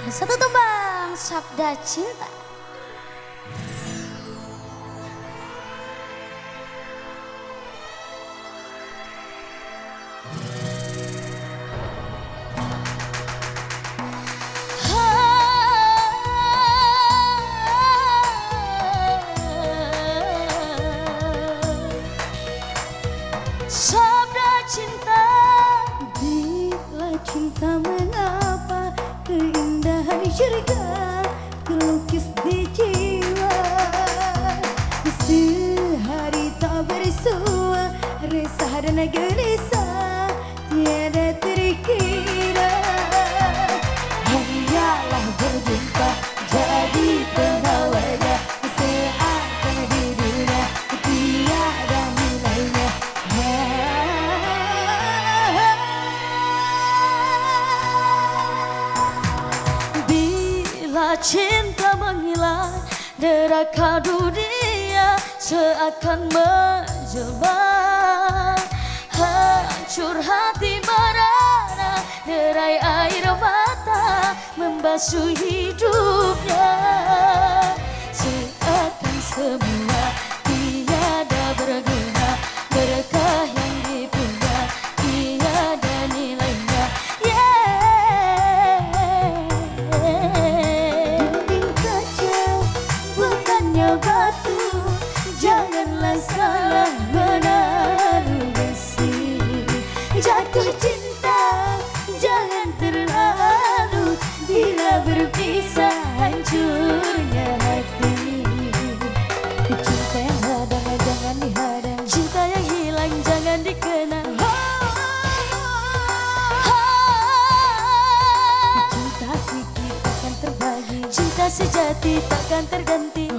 Satu tembang Sabda Cinta. Sabda cinta, bila cinta mengapa keindahan syurga terlukis di jiwa. Sehari tak bersua, resah dan gelisah tiada terkira. Hanyalah berjumpa jadi pengawalnya, seakan di dunia tiada nilainya. Bila cinta menghilang, neraka dunia seakan menjelma. Hancur hati merana, derai air mata membasuh hidupnya. Seakan semua tiada berguna, berkah yang dipunya tiada nilainya. Dinding kaca bukannya batu, janganlah salah menaruh besi. Jatuh cinta jangan terlalu, bila berpisah hancurnya hati. Cinta yang hadang jangan dihadang, cinta yang hilang jangan dikenang. Cinta hakiki takkan terbagi, cinta sejati takkan terganti.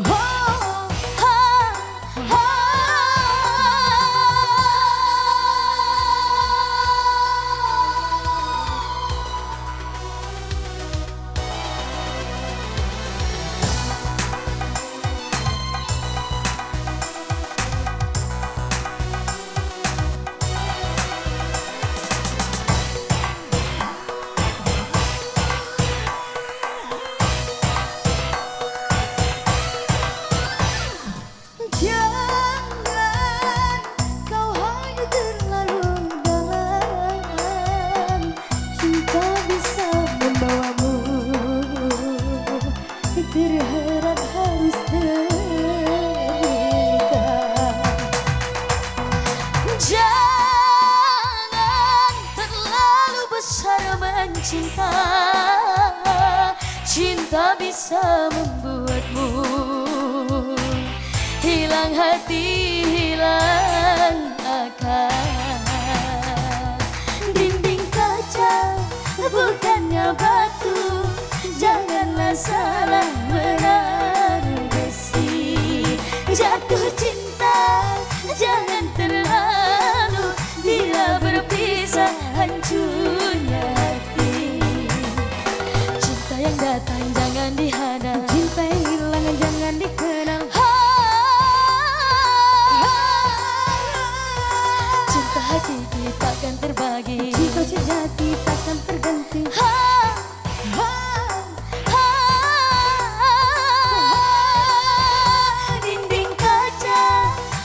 Jangan kau hanya terlalu dalam, cinta bisa membawamu terherat harus terita. Jangan terlalu besar mencinta, cinta bisa membuatmu hilang hati, hilang akal. Dinding kaca bukannya batu, janganlah salah menaruh besi. Jatuh cinta jangan terlalu, bila berpisah hancurnya hati. Cinta yang datang jangan dihadang, cinta yang hilang jangan dikenang. Cinta hakiki takkan terbagi, cinta sejati takkan terganti. Dinding kaca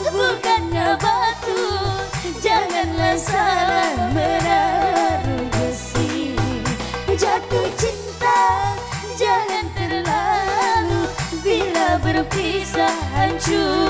bukannya batu, janganlah salah menaruh besi. Jatuh cinta jangan terlalu, bila berpisah hancur